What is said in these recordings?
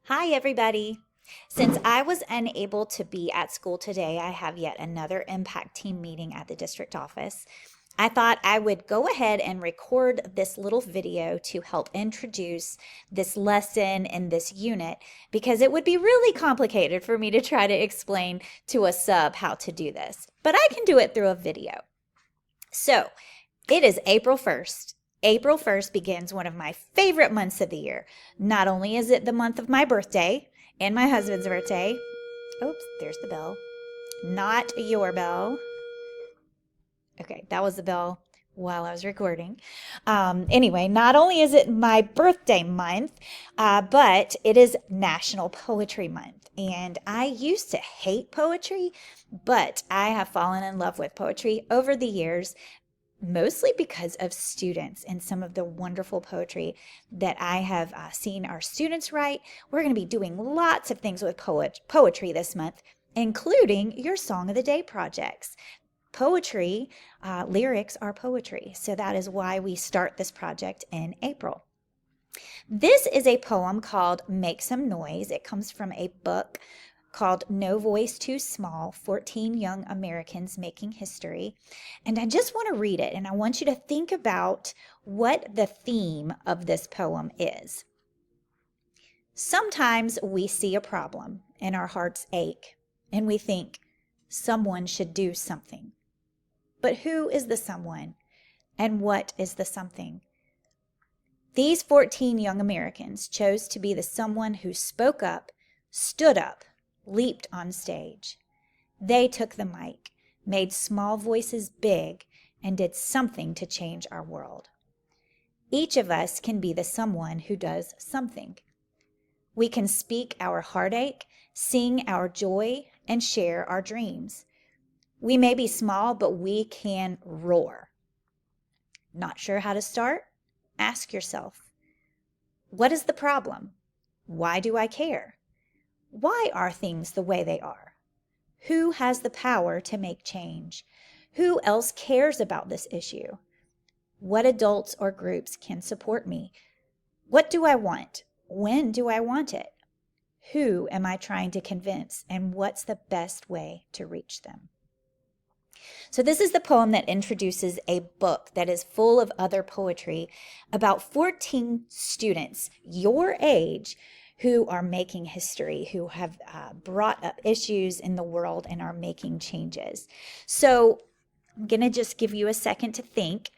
Hi, everybody. Since I was unable to be at school today, I have yet another impact team meeting at the district office. I thought I would go ahead and record this little video to help introduce this lesson and this unit because it would be really complicated for me to try to explain to a sub how to do this. But I can do it through a video. So, it is April 1st. April 1st begins one of my favorite months of the year. Not only is it the month of my birthday and my husband's birthday. Oops, there's the bell. Not your bell. Okay, that was the bell while I was recording. Anyway, not only is it my birthday month, but it is National Poetry Month. And I used to hate poetry, but I have fallen in love with poetry over the years, mostly because of students and some of the wonderful poetry that I have seen our students write. We're going to be doing lots of things with poetry this month, including your Song of the Day projects. Poetry, lyrics are poetry, so that is why we start this project in April. This is a poem called Make Some Noise. It comes from a book called No Voice Too Small, 14 Young Americans Making History. And I just want to read it, and I want you to think about what the theme of this poem is. Sometimes we see a problem and our hearts ache, and we think someone should do something. But who is the someone, and what is the something? These 14 young Americans chose to be the someone who spoke up, stood up, leaped on stage. They took the mic, made small voices big, and did something to change our world. Each of us can be the someone who does something. We can speak our heartache, sing our joy, and share our dreams. We may be small, but we can roar. Not sure how to start? Ask yourself, what is the problem? Why do I care? Why are things the way they are? Who has the power to make change? Who else cares about this issue? What adults or groups can support me? What do I want? When do I want it? Who am I trying to convince? And what's the best way to reach them? So this is the poem that introduces a book that is full of other poetry about 14 students your age who are making history, who have brought up issues in the world and are making changes. So I'm going to just give you a second to think.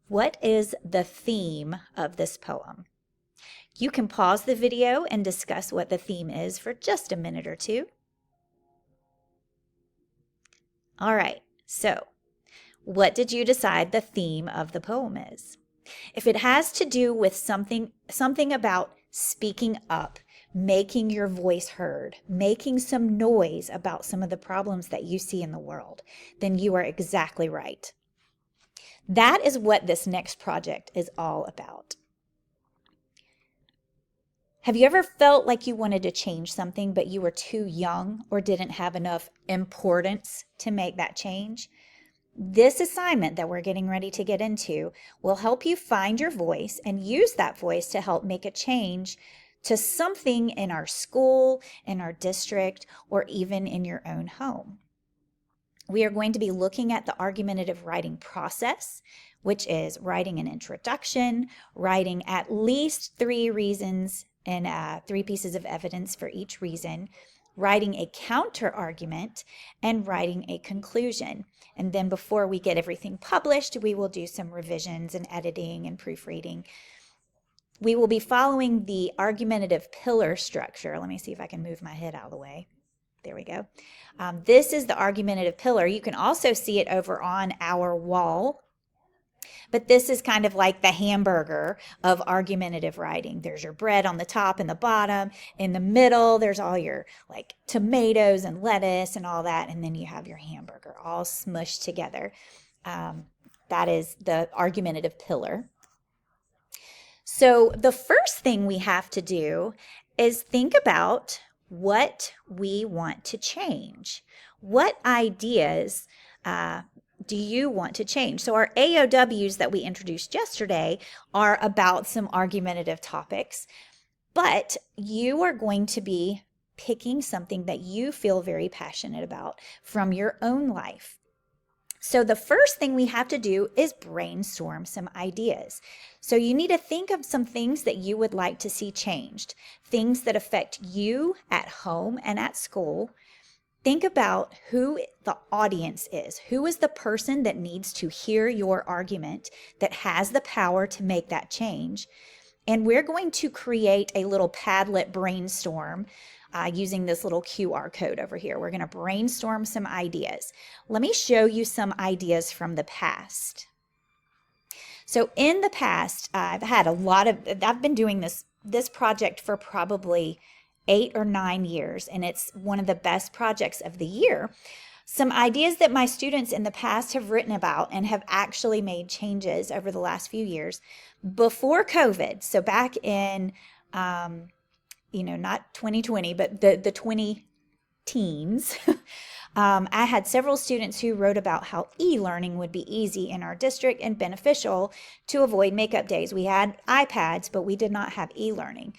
What is the theme of this poem? You can pause the video and discuss what the theme is for just a minute or two. All right, so what did you decide the theme of the poem is? If it has to do with something about speaking up, making your voice heard, making some noise about some of the problems that you see in the world, then you are exactly right. That is what this next project is all about. Have you ever felt like you wanted to change something, but you were too young or didn't have enough importance to make that change? This assignment that we're getting ready to get into will help you find your voice and use that voice to help make a change to something in our school, in our district, or even in your own home. We are going to be looking at the argumentative writing process, which is writing an introduction, writing at least 3 reasons and 3 pieces of evidence for each reason, writing a counter argument, and writing a conclusion. And then before we get everything published, we will do some revisions and editing and proofreading. We will be following the argumentative pillar structure. Let me see if I can move my head out of the way. There we go. This is the argumentative pillar. You can also see it over on our wall. But this is kind of like the hamburger of argumentative writing. There's your bread on the top and the bottom. In the middle, there's all your like tomatoes and lettuce and all that. And then you have your hamburger all smushed together. That is the argumentative pillar. So the first thing we have to do is think about what we want to change. What ideas do you want to change? So our AOWs that we introduced yesterday are about some argumentative topics. But you are going to be picking something that you feel very passionate about from your own life. So the first thing we have to do is brainstorm some ideas. So you need to think of some things that you would like to see changed, things that affect you at home and at school. Think about who the audience is. Who is the person that needs to hear your argument, that has the power to make that change? And we're going to create a little Padlet brainstorm using this little QR code over here. We're going to brainstorm some ideas. Let me show you some ideas from the past. So in the past, I've been doing this project for probably 8 or 9 years, and it's one of the best projects of the year. Some ideas that my students in the past have written about and have actually made changes over the last few years before COVID. So back in not 2020, but the 20 teens, I had several students who wrote about how e-learning would be easy in our district and beneficial to avoid makeup days. We had iPads, but we did not have e-learning.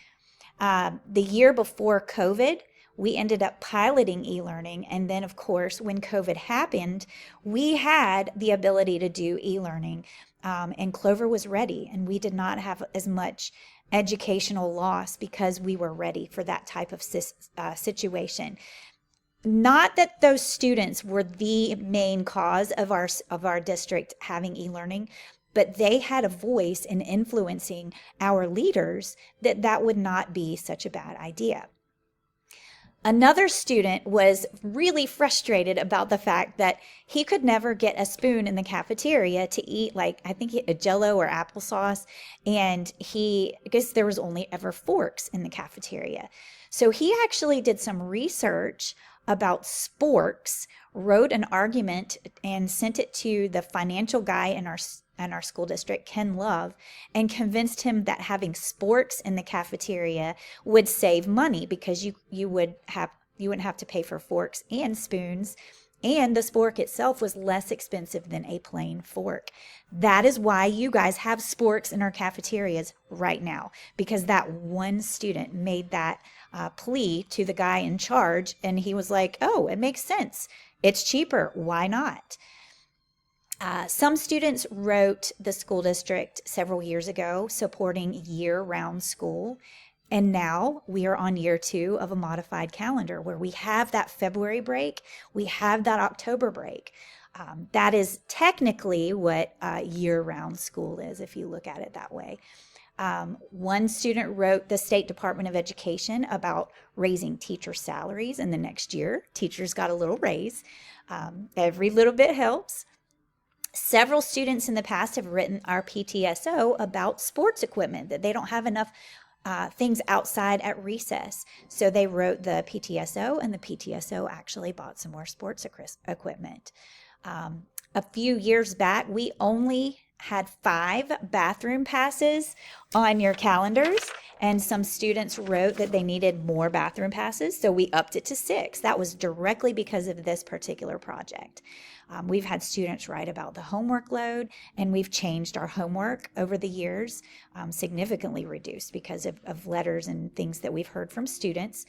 The year before COVID, we ended up piloting e-learning. And then, of course, when COVID happened, we had the ability to do e-learning. And Clover was ready, and we did not have as much educational loss because we were ready for that type of situation. Not that those students were the main cause of our district having e-learning, but they had a voice in influencing our leaders that would not be such a bad idea. Another student was really frustrated about the fact that he could never get a spoon in the cafeteria to eat, like, I think a Jell-O or applesauce, and I guess there was only ever forks in the cafeteria. So he actually did some research about sporks, wrote an argument, and sent it to the financial guy in our school district, Ken Love, and convinced him that having sporks in the cafeteria would save money because you wouldn't have to pay for forks and spoons, and the spork itself was less expensive than a plain fork. That is why you guys have sporks in our cafeterias right now, because that one student made that plea to the guy in charge, and he was like, oh, it makes sense. It's cheaper. Why not? Some students wrote the school district several years ago supporting year-round school, and now we are on year 2 of a modified calendar where we have that February break, we have that October break. That is technically what year-round school is, if you look at it that way. One student wrote the State Department of Education about raising teacher salaries in the next year. Teachers got a little raise. Every little bit helps. Several students in the past have written our PTSO about sports equipment, that they don't have enough things outside at recess. So they wrote the PTSO, and the PTSO actually bought some more sports equipment. A few years back, we only had 5 bathroom passes on your calendars, and some students wrote that they needed more bathroom passes, so we upped it to 6. That was directly because of this particular project. We've had students write about the homework load, and we've changed our homework over the years, significantly reduced because of letters and things that we've heard from students.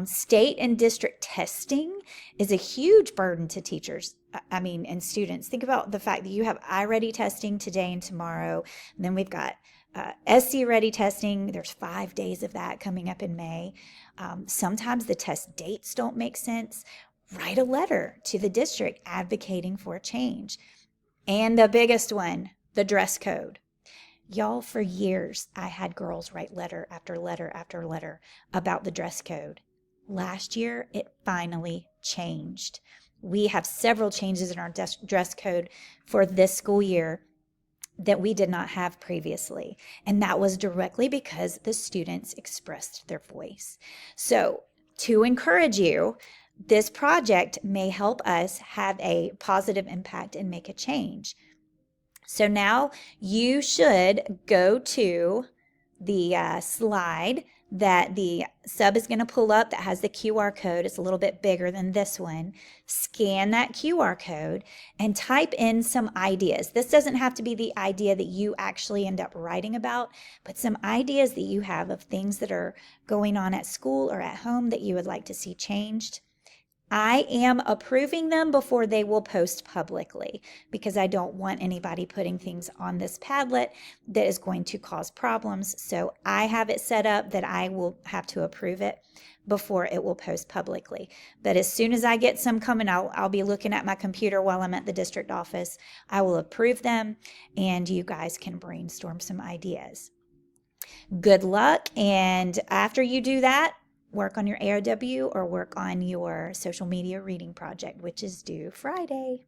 State and district testing is a huge burden to teachers, and students. Think about the fact that you have iReady testing today and tomorrow, and then we've got SC Ready testing. There's 5 days of that coming up in May. Sometimes the test dates don't make sense. Write a letter to the district advocating for a change. And the biggest one, the dress code. Y'all, for years, I had girls write letter after letter after letter about the dress code. Last year, it finally changed. We have several changes in our dress code for this school year that we did not have previously. And that was directly because the students expressed their voice. So, to encourage you, this project may help us have a positive impact and make a change. So now you should go to the slide that the sub is going to pull up that has the QR code. It's a little bit bigger than this one. Scan that QR code and type in some ideas. This doesn't have to be the idea that you actually end up writing about, but some ideas that you have of things that are going on at school or at home that you would like to see changed. I am approving them before they will post publicly because I don't want anybody putting things on this Padlet that is going to cause problems. So I have it set up that I will have to approve it before it will post publicly. But as soon as I get some coming, I'll be looking at my computer while I'm at the district office. I will approve them and you guys can brainstorm some ideas. Good luck. And after you do that, work on your AOW or work on your social media reading project, which is due Friday.